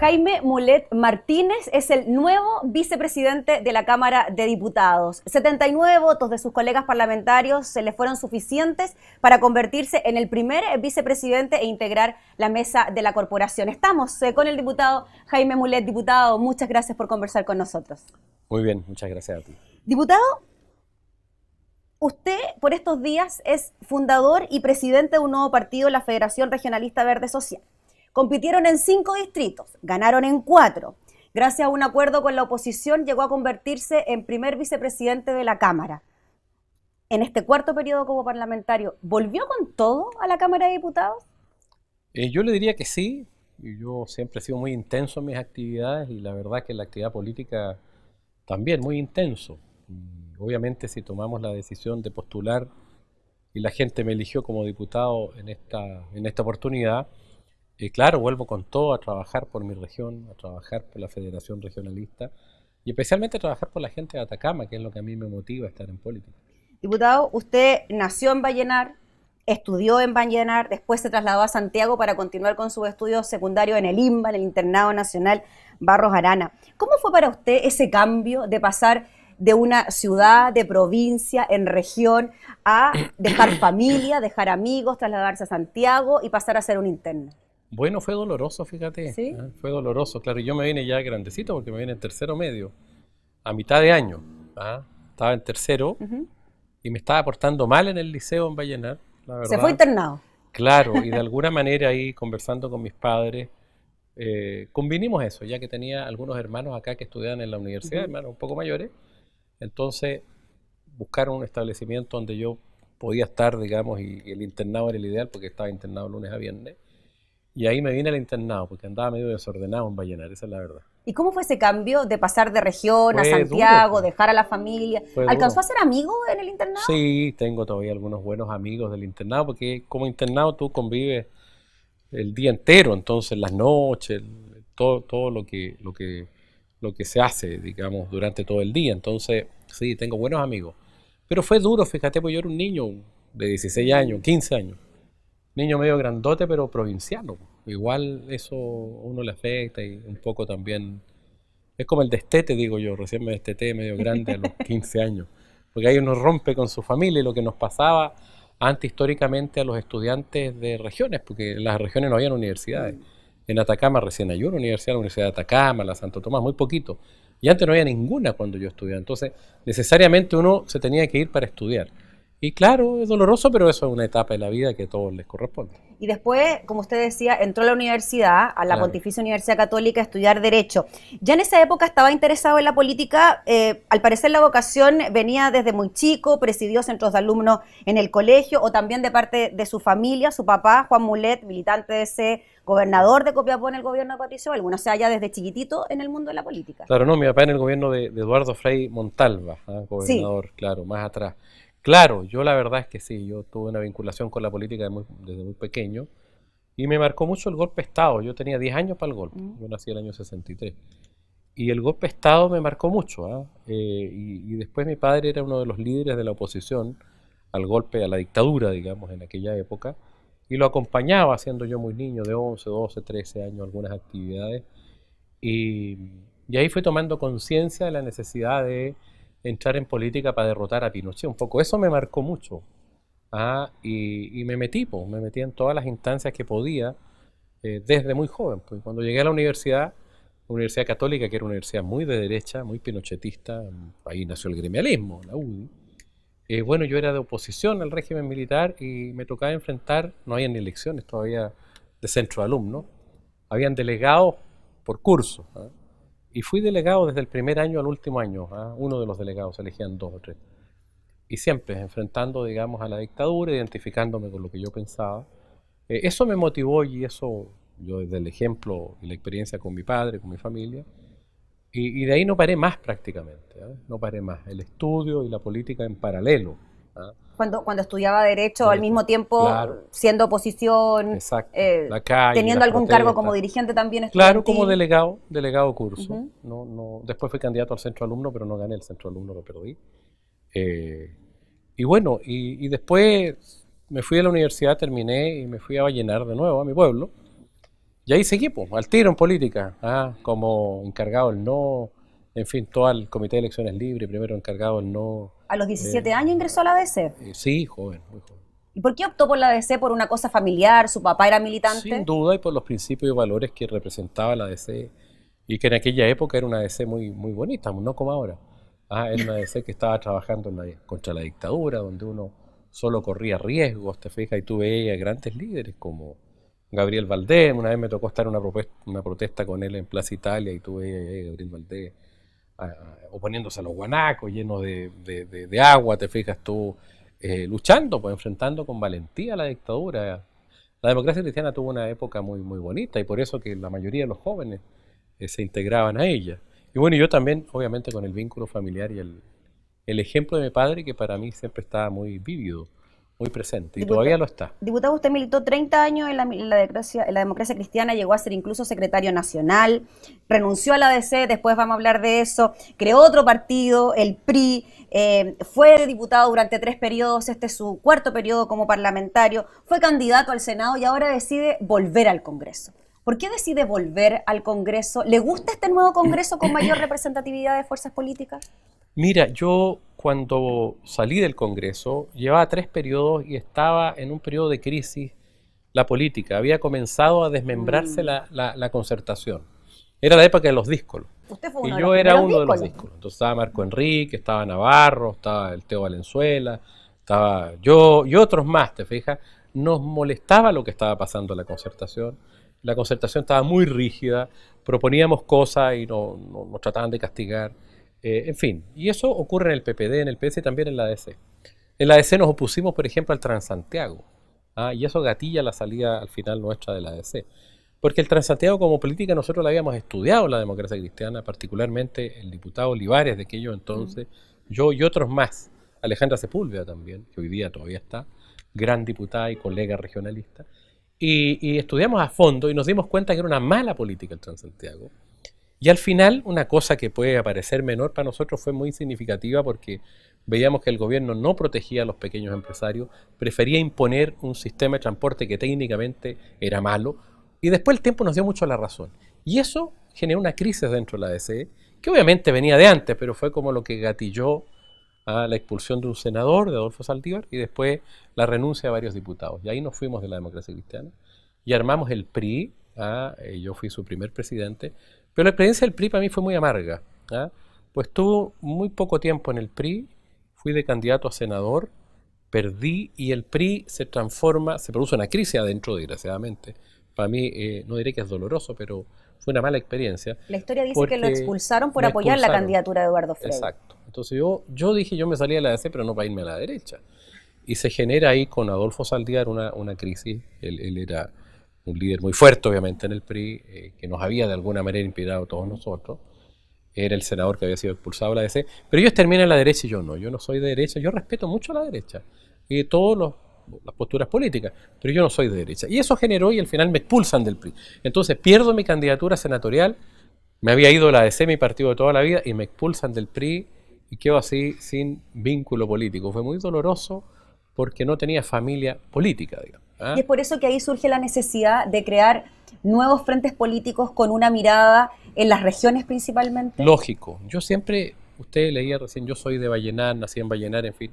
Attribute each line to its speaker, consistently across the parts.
Speaker 1: Jaime Mulet Martínez es el nuevo vicepresidente de la Cámara de Diputados. 79 votos de sus colegas parlamentarios se le fueron suficientes para convertirse en el primer vicepresidente e integrar la mesa de la corporación. Estamos con el diputado Jaime Mulet. Diputado, muchas gracias por conversar con nosotros.
Speaker 2: Muy bien, muchas gracias a ti.
Speaker 1: Diputado, usted por estos días es fundador y presidente de un nuevo partido, la Federación Regionalista Verde Social. Compitieron en 5 distritos, ganaron en 4. Gracias a un acuerdo con la oposición llegó a convertirse en primer vicepresidente de la Cámara. En este cuarto periodo como parlamentario, ¿volvió con todo a la Cámara de Diputados?
Speaker 2: Yo le diría que sí. Yo siempre he sido muy intenso en mis actividades y la verdad que en la actividad política también muy intenso. Obviamente si tomamos la decisión de postular y la gente me eligió como diputado en esta oportunidad, claro, vuelvo con todo a trabajar por mi región, a trabajar por la Federación Regionalista y especialmente a trabajar por la gente de Atacama, que es lo que a mí me motiva a estar en política.
Speaker 1: Diputado, usted nació en Vallenar, estudió en Vallenar, después se trasladó a Santiago para continuar con sus estudios secundarios en el INBA, en el Internado Nacional Barros Arana. ¿Cómo fue para usted ese cambio de pasar de una ciudad, de provincia, en región, a dejar familia, dejar amigos, trasladarse a Santiago y pasar a ser un interno?
Speaker 2: Bueno, fue doloroso, fíjate.
Speaker 1: ¿Sí?
Speaker 2: Fue doloroso, claro. Yo me vine ya grandecito porque me vine en tercero medio, a mitad de año. Estaba en tercero y me estaba portando mal en el liceo en Vallenar, la verdad.
Speaker 1: ¿Se fue internado?
Speaker 2: Claro, y de alguna manera ahí conversando con mis padres, convinimos eso, ya que tenía algunos hermanos acá que estudiaban en la universidad, hermanos un poco mayores. Entonces buscaron un establecimiento donde yo podía estar, digamos, y el internado era el ideal porque estaba internado lunes a viernes. Y ahí me vine al internado, porque andaba medio desordenado en Vallenar, esa es la verdad.
Speaker 1: ¿Y cómo fue ese cambio de pasar de región
Speaker 2: Fue
Speaker 1: a Santiago,
Speaker 2: duro,
Speaker 1: dejar a la familia? ¿Alcanzó a ser amigo en el internado?
Speaker 2: Sí, tengo todavía algunos buenos amigos del internado, porque como internado tú convives el día entero, entonces las noches, todo lo que se hace, digamos, durante todo el día. Entonces, sí, tengo buenos amigos. Pero fue duro, fíjate, porque yo era un niño de 16 años, 15 años. Niño medio grandote, pero provinciano. Igual eso uno le afecta y un poco también. Es como el destete, digo yo. Recién me desteté medio grande a los 15 años. Porque ahí uno rompe con su familia y lo que nos pasaba antes históricamente a los estudiantes de regiones, porque en las regiones no habían universidades. En Atacama recién hay una universidad, la Universidad de Atacama, la Santo Tomás, muy poquito. Y antes no había ninguna cuando yo estudiaba. Entonces, necesariamente uno se tenía que ir para estudiar. Y claro, es doloroso, pero eso es una etapa de la vida que a todos les corresponde.
Speaker 1: Y después, como usted decía, entró a la universidad, a la Pontificia Universidad Católica, a estudiar Derecho. Ya en esa época estaba interesado en la política. Al parecer la vocación venía desde muy chico, presidió centros de alumnos en el colegio, o también de parte de su familia, su papá, Juan Mulet, militante de ese gobernador de Copiapó en el gobierno de Patricio Elwin. O sea, ya desde chiquitito en el mundo de la política.
Speaker 2: Claro, no, mi papá en el gobierno de Eduardo Frei Montalva, gobernador, sí. Claro, más atrás. Claro, yo la verdad es que sí, yo tuve una vinculación con la política desde muy pequeño y me marcó mucho el golpe de Estado. Yo tenía 10 años para el golpe, yo nací en el año 63. Y el golpe de Estado me marcó mucho. Y después mi padre era uno de los líderes de la oposición al golpe, a la dictadura, digamos, en aquella época. Y lo acompañaba, siendo yo muy niño, de 11, 12, 13 años, algunas actividades. Y ahí fui tomando conciencia de la necesidad de entrar en política para derrotar a Pinochet. Un poco eso me marcó mucho. Y me metí en todas las instancias que podía desde muy joven. Pues cuando llegué a la Universidad Católica, que era una universidad muy de derecha, muy pinochetista, ahí nació el gremialismo, la UDI. Bueno, yo era de oposición al régimen militar y me tocaba enfrentar, no había ni elecciones todavía de centro de alumnos, habían delegados por curso. Y fui delegado desde el primer año al último año. Uno de los delegados, se elegían 2 o 3. Y siempre enfrentando, digamos, a la dictadura, identificándome con lo que yo pensaba. Eso me motivó y eso, yo desde el ejemplo y la experiencia con mi padre, con mi familia, y de ahí no paré más prácticamente. No paré más. El estudio y la política en paralelo.
Speaker 1: Cuando estudiaba Derecho, al mismo tiempo, claro, siendo oposición,
Speaker 2: la calle,
Speaker 1: teniendo algún cargo como dirigente también estudiantil.
Speaker 2: Claro, como delegado curso. Después fui candidato al centro alumno, pero no gané el centro alumno, lo perdí. Y bueno, y después me fui a la universidad, terminé y me fui a Vallenar de nuevo, a mi pueblo. Y ahí seguí, pues, al tiro en política, como encargado del no, en fin, todo el Comité de Elecciones Libres, primero encargado del no.
Speaker 1: ¿A los 17 años ingresó a la ADC?
Speaker 2: Sí, joven, muy joven.
Speaker 1: ¿Y por qué optó por la ADC? ¿Por una cosa familiar? ¿Su papá era militante?
Speaker 2: Sin duda, y por los principios y valores que representaba la ADC, y que en aquella época era una ADC muy, muy bonita, no como ahora. Era una ADC que estaba trabajando contra la dictadura, donde uno solo corría riesgos, te fijas, y tú veías grandes líderes como Gabriel Valdés. Una vez me tocó estar en una protesta con él en Plaza Italia, y tú veías a Gabriel Valdés oponiéndose a los guanacos llenos de agua, te fijas tú, luchando, pues enfrentando con valentía la dictadura. La democracia cristiana tuvo una época muy, muy bonita, y por eso que la mayoría de los jóvenes se integraban a ella. Y bueno, yo también, obviamente, con el vínculo familiar y el ejemplo de mi padre, que para mí siempre estaba muy vívido, muy presente, y todavía lo está.
Speaker 1: Diputado, usted militó 30 años en la democracia cristiana, llegó a ser incluso secretario nacional, renunció a la ADC, después vamos a hablar de eso, creó otro partido, el PRI, fue diputado durante 3 periodos, este es su 4º periodo como parlamentario, fue candidato al Senado y ahora decide volver al Congreso. ¿Por qué decide volver al Congreso? ¿Le gusta este nuevo Congreso con mayor representatividad de fuerzas políticas?
Speaker 2: Mira, yo cuando salí del Congreso llevaba 3 periodos y estaba en un periodo de crisis la política. Había comenzado a desmembrarse la concertación. Era la época de los díscolos.
Speaker 1: Usted fue uno
Speaker 2: Y
Speaker 1: de
Speaker 2: yo
Speaker 1: los
Speaker 2: era
Speaker 1: primeros
Speaker 2: uno de los
Speaker 1: díscolos.
Speaker 2: díscolos. Entonces estaba Marco Enrique, estaba Navarro, estaba el Teo Valenzuela, estaba yo y otros más, ¿te fijas? Nos molestaba lo que estaba pasando en la concertación. La concertación estaba muy rígida, proponíamos cosas y nos trataban de castigar. En fin, y eso ocurre en el PPD, en el PS y también en la ADC. En la ADC nos opusimos, por ejemplo, al Transantiago, y eso gatilla la salida al final nuestra de la ADC. Porque el Transantiago como política nosotros la habíamos estudiado en la democracia cristiana, particularmente el diputado Olivares de aquello entonces, yo y otros más, Alejandra Sepúlveda también, que hoy día todavía está, gran diputada y colega regionalista, y estudiamos a fondo y nos dimos cuenta que era una mala política el Transantiago. Y al final, una cosa que puede parecer menor para nosotros fue muy significativa porque veíamos que el gobierno no protegía a los pequeños empresarios, prefería imponer un sistema de transporte que técnicamente era malo, y después el tiempo nos dio mucho la razón. Y eso generó una crisis dentro de la ADC, que obviamente venía de antes, pero fue como lo que gatilló a la expulsión de un senador, de Adolfo Saldívar, y después la renuncia de varios diputados. Y ahí nos fuimos de la democracia cristiana y armamos el PRI. Yo fui su primer presidente, pero la experiencia del PRI para mí fue muy amarga. Pues tuve muy poco tiempo en el PRI, fui de candidato a senador, perdí y el PRI se produce una crisis adentro, desgraciadamente. Para mí, no diré que es doloroso, pero fue una mala experiencia.
Speaker 1: La historia dice que lo expulsaron por apoyar la candidatura de Eduardo Frei.
Speaker 2: Exacto. Entonces yo dije, yo me salí de la ADC, pero no para irme a la derecha. Y se genera ahí con Adolfo Saldívar una crisis. Él era un líder muy fuerte, obviamente, en el PRI, que nos había de alguna manera inspirado a todos nosotros. Era el senador que había sido expulsado de la ADC. Pero ellos terminan en la derecha y yo no soy de derecha. Yo respeto mucho a la derecha y todas las posturas políticas, pero yo no soy de derecha. Y eso generó y al final me expulsan del PRI. Entonces pierdo mi candidatura senatorial, me había ido a la ADC, mi partido de toda la vida, y me expulsan del PRI y quedo así sin vínculo político. Fue muy doloroso porque no tenía familia política, digamos.
Speaker 1: Y es por eso que ahí surge la necesidad de crear nuevos frentes políticos con una mirada en las regiones principalmente.
Speaker 2: Lógico. Yo siempre, usted leía recién, yo soy de Vallenar, nací en Vallenar, en fin.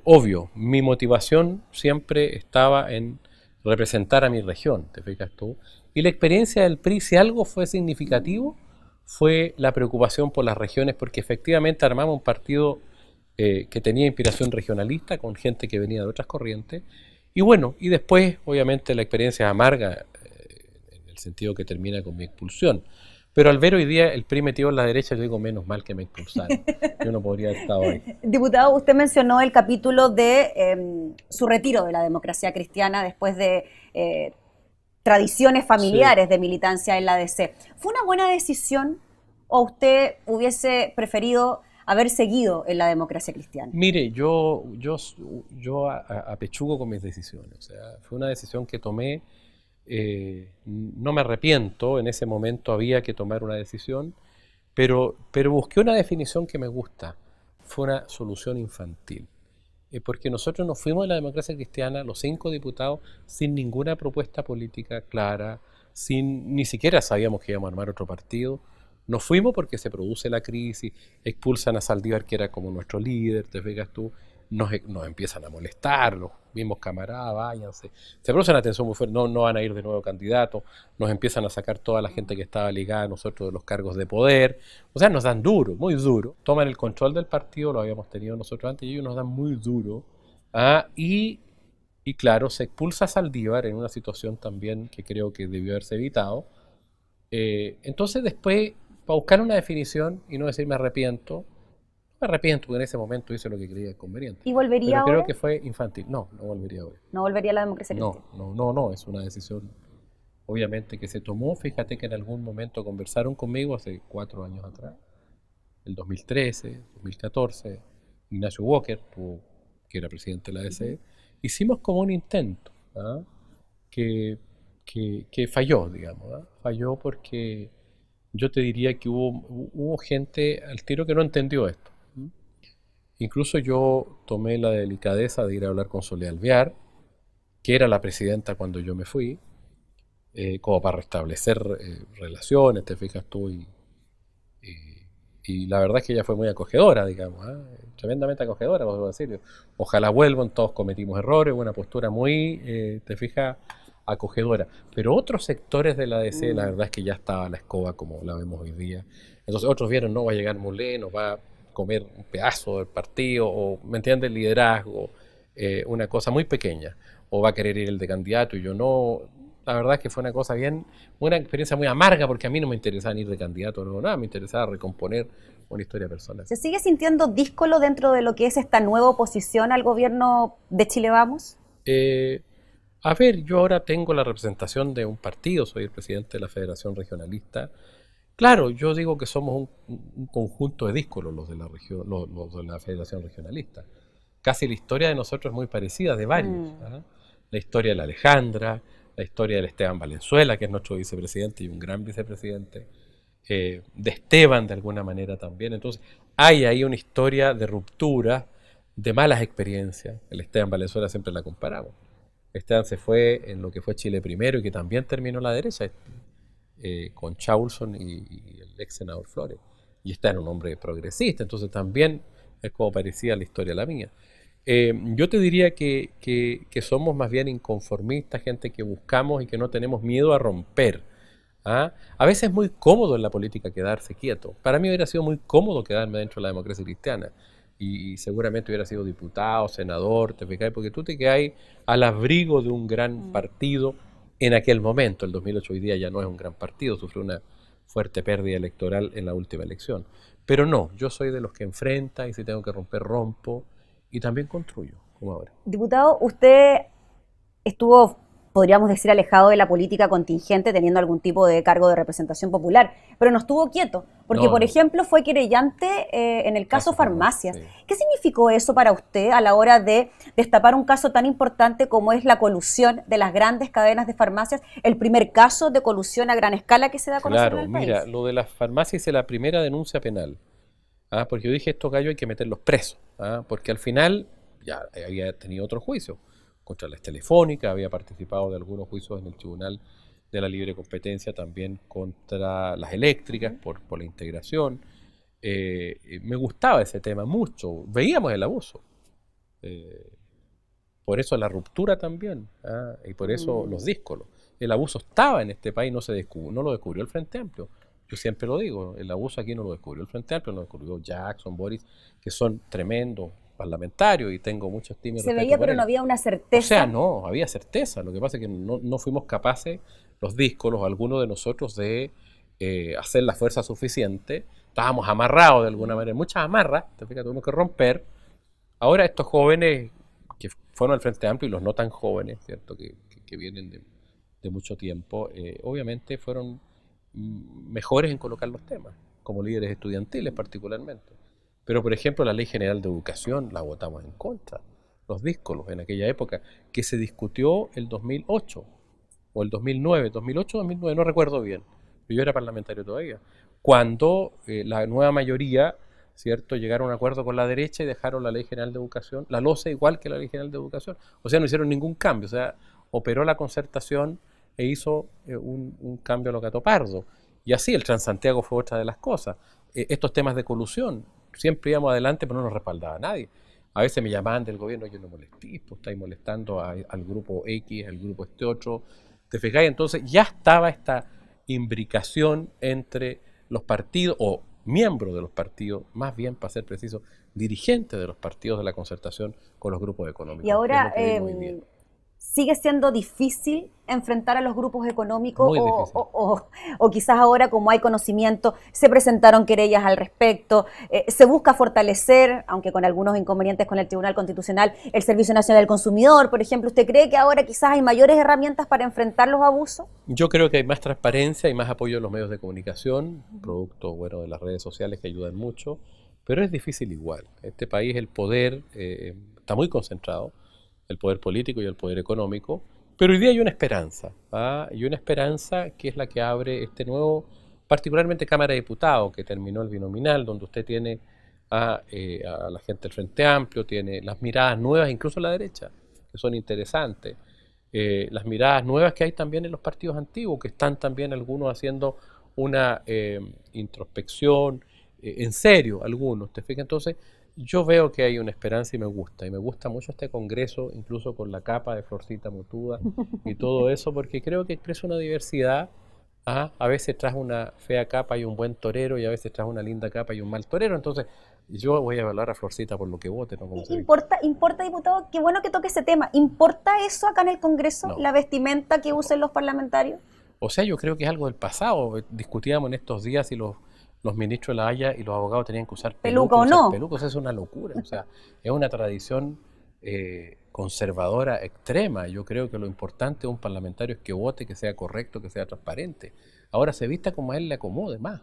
Speaker 2: Obvio, mi motivación siempre estaba en representar a mi región, te fijas tú. Y la experiencia del PRI, si algo fue significativo, fue la preocupación por las regiones, porque efectivamente armamos un partido que tenía inspiración regionalista, con gente que venía de otras corrientes. Y bueno, y después, obviamente, la experiencia es amarga, en el sentido que termina con mi expulsión. Pero al ver hoy día el PRI metido en la derecha, yo digo, menos mal que me expulsaron. Yo no podría haber estado ahí.
Speaker 1: Diputado, usted mencionó el capítulo de su retiro de la democracia cristiana después de tradiciones familiares de militancia en la ADC. ¿Fue una buena decisión o usted hubiese preferido haber seguido en la democracia cristiana?
Speaker 2: Mire, yo apechugo con mis decisiones. O sea, fue una decisión que tomé. No me arrepiento, en ese momento había que tomar una decisión, pero busqué una definición que me gusta, fue una solución infantil, porque nosotros nos fuimos de la democracia cristiana, los 5 diputados, sin ninguna propuesta política clara, ni siquiera sabíamos que íbamos a armar otro partido. Nos fuimos porque se produce la crisis, expulsan a Saldívar, que era como nuestro líder, te fijas tú, nos empiezan a molestar, los mismos camaradas, váyanse. Se produce una tensión muy fuerte, no van a ir de nuevo candidatos, nos empiezan a sacar toda la gente que estaba ligada a nosotros de los cargos de poder. O sea, nos dan duro, muy duro. Toman el control del partido, lo habíamos tenido nosotros antes, y ellos nos dan muy duro. Y claro, se expulsa a Saldívar en una situación también que creo que debió haberse evitado. Entonces después, para buscar una definición y no decir me arrepiento porque en ese momento hice lo que creía conveniente.
Speaker 1: ¿Y volvería
Speaker 2: Pero
Speaker 1: ahora?
Speaker 2: creo que fue infantil. No volvería ahora.
Speaker 1: ¿No volvería a la democracia cristiana?
Speaker 2: No, es una decisión obviamente que se tomó. Fíjate que en algún momento conversaron conmigo hace 4 años atrás, el 2013, 2014, Ignacio Walker, que era presidente de la ADC, hicimos como un intento, que falló, digamos, falló porque yo te diría que hubo gente al tiro que no entendió esto. Incluso yo tomé la delicadeza de ir a hablar con Soledad Alvear, que era la presidenta cuando yo me fui, como para restablecer relaciones, te fijas tú, y la verdad es que ella fue muy acogedora, digamos, tremendamente acogedora, podemos decir. Ojalá vuelvan, todos cometimos errores, una postura muy, te fijas, acogedora. Pero otros sectores de la ADC, la verdad es que ya estaba la escoba como la vemos hoy día. Entonces otros vieron, no va a llegar Mulé, nos va a comer un pedazo del partido, o, ¿me entiendes?, liderazgo, una cosa muy pequeña, o va a querer ir el de candidato y yo no. La verdad es que fue una experiencia muy amarga, porque a mí no me interesaba ir de candidato, no, nada, me interesaba recomponer una historia personal.
Speaker 1: ¿Se sigue sintiendo díscolo dentro de lo que es esta nueva oposición al gobierno de Chile Vamos?
Speaker 2: A ver, yo ahora tengo la representación de un partido, soy el presidente de la Federación Regionalista. Claro, yo digo que somos un conjunto de díscolos los de la región, los de la Federación Regionalista. Casi la historia de nosotros es muy parecida, de varios. La historia de la Alejandra, la historia del Esteban Valenzuela, que es nuestro vicepresidente y un gran vicepresidente, de Esteban de alguna manera también. Entonces hay ahí una historia de ruptura, de malas experiencias. El Esteban Valenzuela siempre la comparamos. Esteban se fue en lo que fue Chile Primero y que también terminó a la derecha, con Chaulson y el ex senador Flores. Y está en un hombre progresista, entonces también es como parecía la historia la mía. Yo te diría que somos más bien inconformistas, gente que buscamos y que no tenemos miedo a romper. A veces es muy cómodo en la política quedarse quieto. Para mí hubiera sido muy cómodo quedarme dentro de la democracia cristiana. Y seguramente hubiera sido diputado, senador, te fijas, porque tú te quedas al abrigo de un gran partido en aquel momento. El 2008 hoy día ya no es un gran partido, sufrió una fuerte pérdida electoral en la última elección. Pero no, yo soy de los que enfrenta y si tengo que romper, rompo. Y también construyo, como ahora.
Speaker 1: Diputado, usted estuvo, podríamos decir, alejado de la política contingente, teniendo algún tipo de cargo de representación popular, pero no estuvo quieto, porque, por ejemplo, fue querellante en el caso Farmacias. Sí. ¿Qué significó eso para usted a la hora de destapar un caso tan importante como es la colusión de las grandes cadenas de farmacias, el primer caso de colusión a gran escala que se da a conocer en el país?
Speaker 2: Mira, lo de las farmacias es la primera denuncia penal. Porque yo dije, estos gallos hay que meterlos presos, porque al final ya había tenido otro juicio contra las telefónicas, había participado de algunos juicios en el Tribunal de la Libre Competencia, también contra las eléctricas por la integración. Me gustaba ese tema mucho, veíamos el abuso. Por eso la ruptura también, y por eso los díscolos. El abuso estaba en este país, no lo descubrió el Frente Amplio. Yo siempre lo digo, el abuso aquí no lo descubrió el Frente Amplio, lo descubrió Jackson, Boris, que son tremendos parlamentarios y tengo mucha estima y respeto.
Speaker 1: Se veía, pero no había una certeza.
Speaker 2: O sea, no, había certeza. Lo que pasa es que no fuimos capaces, los díscolos, algunos de nosotros, de hacer la fuerza suficiente. Estábamos amarrados de alguna manera, muchas amarras, te fijas, tuvimos que romper. Ahora estos jóvenes que fueron al Frente Amplio y los no tan jóvenes, ¿cierto?, que vienen de mucho tiempo, obviamente fueron mejores en colocar los temas, como líderes estudiantiles particularmente. Pero, por ejemplo, la Ley General de Educación la votamos en contra, los díscolos en aquella época, que se discutió el 2008 o el 2009, 2008 o 2009, no recuerdo bien, yo era parlamentario todavía, cuando la nueva mayoría, ¿cierto?, llegaron a un acuerdo con la derecha y dejaron la Ley General de Educación, la LOCE igual que la Ley General de Educación, o sea, no hicieron ningún cambio, o sea, operó la concertación e hizo un cambio a lo Gato Pardo. Y así el Transantiago fue otra de las cosas. Estos temas de colusión, siempre íbamos adelante, pero no nos respaldaba nadie. A veces me llamaban del gobierno, yo no molesté, pues estáis molestando al grupo X, al grupo este otro. ¿Te fijáis? Entonces ya estaba esta imbricación entre los partidos, o miembros de los partidos, más bien para ser preciso, dirigentes de los partidos de la concertación con los grupos económicos.
Speaker 1: Y ahora sigue siendo difícil enfrentar a los grupos económicos o quizás ahora, como hay conocimiento, se presentaron querellas al respecto, se busca fortalecer, aunque con algunos inconvenientes con el Tribunal Constitucional, el Servicio Nacional del Consumidor, por ejemplo. ¿Usted cree que ahora quizás hay mayores herramientas para enfrentar los abusos?
Speaker 2: Yo creo que hay más transparencia y más apoyo de los medios de comunicación, producto de las redes sociales que ayudan mucho, pero es difícil igual. Este país, el poder está muy concentrado, el poder político y el poder económico, pero hoy día hay una esperanza, y una esperanza que es la que abre este nuevo, particularmente Cámara de Diputados, que terminó el binominal, donde usted tiene a la gente del Frente Amplio, tiene las miradas nuevas, incluso la derecha, que son interesantes, las miradas nuevas que hay también en los partidos antiguos, que están también algunos haciendo una introspección, en serio, algunos, ¿te fijas? Entonces, yo veo que hay una esperanza y me gusta mucho este congreso, incluso con la capa de Florcita Mutuda y todo eso, porque creo que expresa una diversidad. A veces tras una fea capa hay un buen torero y a veces tras una linda capa hay un mal torero. Entonces, yo voy a evaluar a Florcita por lo que vote, ¿no?
Speaker 1: ¿Importa, diputado? Qué bueno que toque ese tema. ¿Importa eso acá en el Congreso, la vestimenta que usen los parlamentarios?
Speaker 2: O sea, yo creo que es algo del pasado. Discutíamos en estos días si los ministros de la Haya y los abogados tenían que usar
Speaker 1: peluca o no.
Speaker 2: Pelucos es una locura, o sea, es una tradición conservadora extrema. Yo creo que lo importante de un parlamentario es que vote, que sea correcto, que sea transparente. Ahora se vista como a él le acomode más.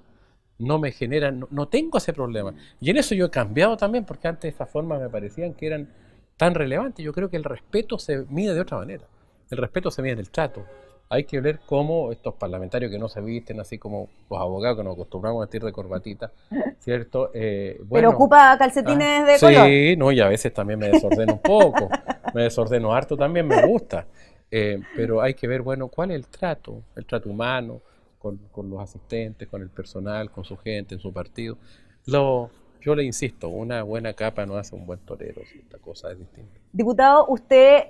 Speaker 2: No me genera, no tengo ese problema. Y en eso yo he cambiado también, porque antes esas formas me parecían que eran tan relevantes. Yo creo que el respeto se mide de otra manera. El respeto se mide en el trato. Hay que ver cómo estos parlamentarios que no se visten así como los abogados que nos acostumbramos a vestir de corbatita, ¿cierto?
Speaker 1: Pero ocupa calcetines de color.
Speaker 2: Sí, no, y a veces también me desordeno un poco, me desordeno harto también, me gusta. Pero hay que ver, cuál es el trato humano con los asistentes, con el personal, con su gente, en su partido. Yo le insisto, una buena capa no hace un buen torero, esta cosa es distinta.
Speaker 1: Diputado, usted,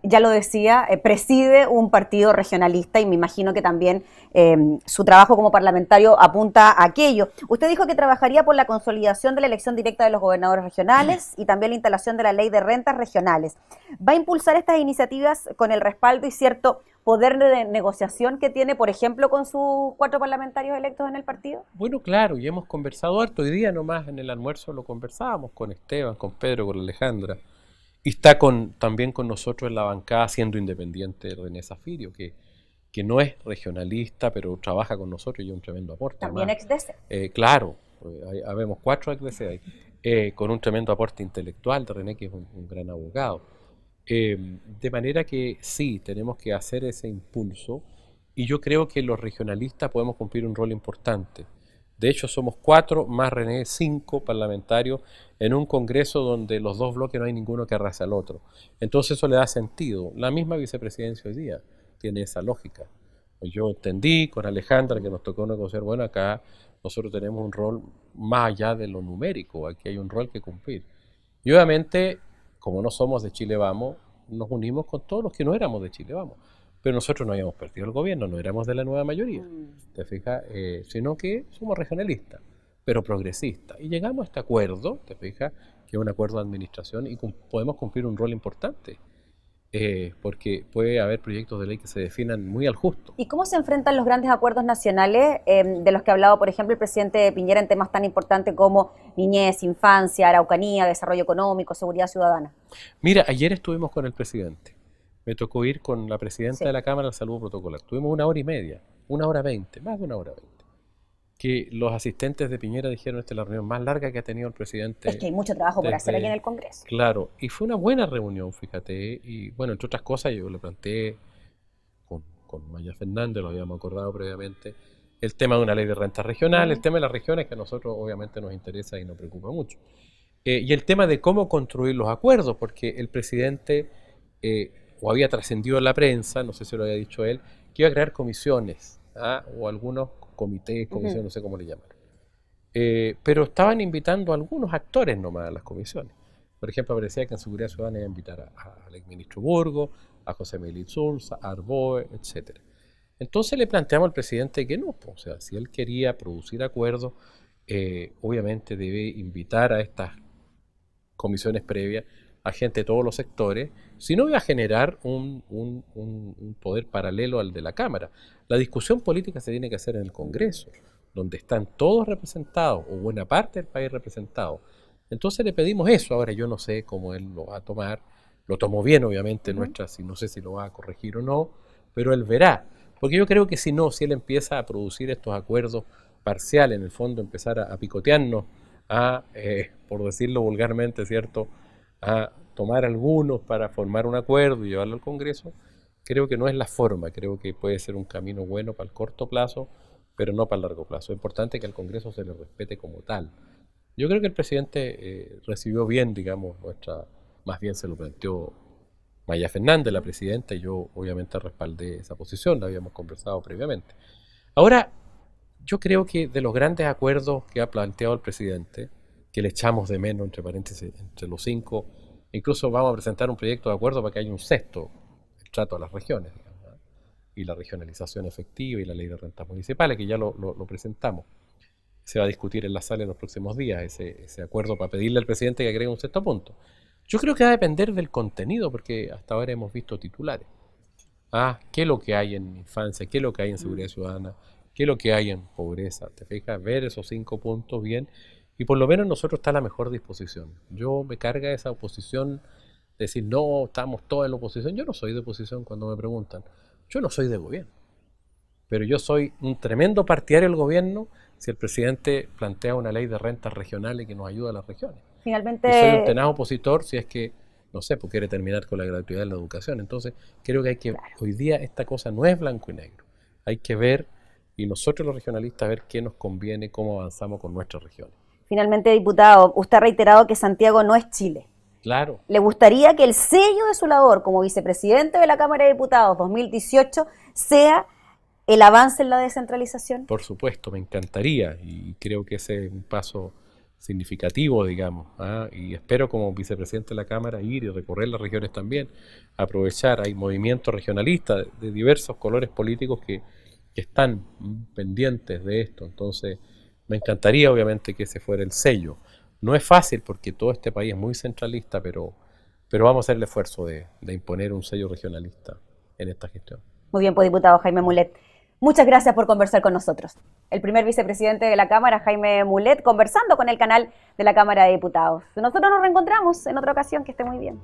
Speaker 1: ya lo decía, preside un partido regionalista y me imagino que también su trabajo como parlamentario apunta a aquello. Usted dijo que trabajaría por la consolidación de la elección directa de los gobernadores regionales y también la instalación de la ley de rentas regionales. ¿Va a impulsar estas iniciativas con el respaldo y cierto poder de negociación que tiene, por ejemplo, con sus 4 parlamentarios electos en el partido?
Speaker 2: Bueno, claro, y hemos conversado harto. Hoy día nomás en el almuerzo lo conversábamos con Esteban, con Pedro, con Alejandra. Y está también con nosotros en la bancada, siendo independiente, René Zafirio, que no es regionalista, pero trabaja con nosotros y es un tremendo aporte.
Speaker 1: También ex-DC.
Speaker 2: Claro, habemos 4 ex-DC ahí, con un tremendo aporte intelectual de René, que es un gran abogado. De manera que sí, tenemos que hacer ese impulso y yo creo que los regionalistas podemos cumplir un rol importante. De hecho, somos 4 más René, 5 parlamentarios en un congreso donde los 2 bloques no hay ninguno que arrase al otro. Entonces eso le da sentido. La misma vicepresidencia hoy día tiene esa lógica. Yo entendí con Alejandra que nos tocó negociar, acá nosotros tenemos un rol más allá de lo numérico, aquí hay un rol que cumplir. Y obviamente, como no somos de Chile Vamos, nos unimos con todos los que no éramos de Chile Vamos. Pero nosotros no habíamos perdido el gobierno, no éramos de la nueva mayoría, ¿te fijas? Sino que somos regionalistas, pero progresistas. Y llegamos a este acuerdo, ¿te fijas? Que es un acuerdo de administración y podemos cumplir un rol importante, porque puede haber proyectos de ley que se definan muy al justo.
Speaker 1: ¿Y cómo se enfrentan los grandes acuerdos nacionales de los que ha hablado, por ejemplo, el presidente Piñera en temas tan importantes como niñez, infancia, Araucanía, desarrollo económico, seguridad ciudadana?
Speaker 2: Mira, ayer estuvimos con el presidente. Me tocó ir con la presidenta de la Cámara al saludo protocolar. Tuvimos 1 hora y media, 1 hora 20, más de 1 hora 20. Que los asistentes de Piñera dijeron, esta es la reunión más larga que ha tenido el presidente.
Speaker 1: Es que hay mucho trabajo por hacer aquí en el Congreso.
Speaker 2: Claro, y fue una buena reunión, fíjate. Y bueno, entre otras cosas, yo le planteé con Maya Fernández, lo habíamos acordado previamente, el tema de una ley de renta regional, el tema de las regiones que a nosotros obviamente nos interesa y nos preocupa mucho. Y el tema de cómo construir los acuerdos, porque el presidente... o había trascendido en la prensa, no sé si lo había dicho él, que iba a crear comisiones, o algunos comités, comisiones, no sé cómo le llaman. Pero estaban invitando a algunos actores nomás a las comisiones. Por ejemplo, parecía que en Seguridad Ciudadana iba a invitar al exministro Burgo, a José Miguel Insulza, a Arboe, etc. Entonces le planteamos al presidente que no, o sea, si él quería producir acuerdos, obviamente debe invitar a estas comisiones previas a gente de todos los sectores, si no iba a generar un poder paralelo al de la Cámara. La discusión política se tiene que hacer en el Congreso, donde están todos representados, o buena parte del país representado. Entonces le pedimos eso. Ahora yo no sé cómo él lo va a tomar, lo tomó bien obviamente, no sé si lo va a corregir o no, pero él verá. Porque yo creo que si él empieza a producir estos acuerdos parciales, en el fondo empezar a picotearnos, por decirlo vulgarmente, ¿cierto?, a tomar algunos para formar un acuerdo y llevarlo al Congreso, creo que no es la forma. Creo que puede ser un camino bueno para el corto plazo, pero no para el largo plazo. Es importante que al Congreso se le respete como tal. Yo creo que el presidente recibió bien, digamos, más bien se lo planteó Maya Fernández, la presidenta, y yo obviamente respaldé esa posición, la habíamos conversado previamente. Ahora, yo creo que de los grandes acuerdos que ha planteado el presidente, que le echamos de menos, entre paréntesis, entre los 5, incluso vamos a presentar un proyecto de acuerdo para que haya un sexto, el trato a las regiones, digamos, y la regionalización efectiva y la ley de rentas municipales, que ya lo presentamos. Se va a discutir en la sala en los próximos días ese acuerdo para pedirle al presidente que agregue un sexto punto. Yo creo que va a depender del contenido, porque hasta ahora hemos visto titulares. ¿Qué es lo que hay en infancia? ¿Qué es lo que hay en seguridad ciudadana? ¿Qué es lo que hay en pobreza? ¿Te fijas? Ver esos 5 puntos bien. Y por lo menos nosotros está a la mejor disposición. Yo me carga esa oposición, decir, no, estamos todos en la oposición. Yo no soy de oposición cuando me preguntan. Yo no soy de gobierno. Pero yo soy un tremendo partidario del gobierno si el presidente plantea una ley de rentas regionales que nos ayuda a las regiones.
Speaker 1: Finalmente...
Speaker 2: Y soy un tenaz opositor si es que, no sé, pues quiere terminar con la gratuidad de la educación. Entonces, creo que hoy día esta cosa no es blanco y negro. Hay que ver, y nosotros los regionalistas, ver qué nos conviene, cómo avanzamos con nuestras regiones.
Speaker 1: Finalmente, diputado, usted ha reiterado que Santiago no es Chile.
Speaker 2: Claro.
Speaker 1: ¿Le gustaría que el sello de su labor como vicepresidente de la Cámara de Diputados 2018 sea el avance en la descentralización?
Speaker 2: Por supuesto, me encantaría, y creo que ese es un paso significativo, digamos, y espero como vicepresidente de la Cámara ir y recorrer las regiones también, aprovechar. Hay movimientos regionalistas de diversos colores políticos que están pendientes de esto. Entonces me encantaría obviamente que ese fuera el sello. No es fácil porque todo este país es muy centralista, pero vamos a hacer el esfuerzo de imponer un sello regionalista en esta gestión.
Speaker 1: Muy bien, pues, diputado Jaime Mulet, muchas gracias por conversar con nosotros. El primer vicepresidente de la Cámara, Jaime Mulet, conversando con el canal de la Cámara de Diputados. Nosotros nos reencontramos en otra ocasión. Que esté muy bien.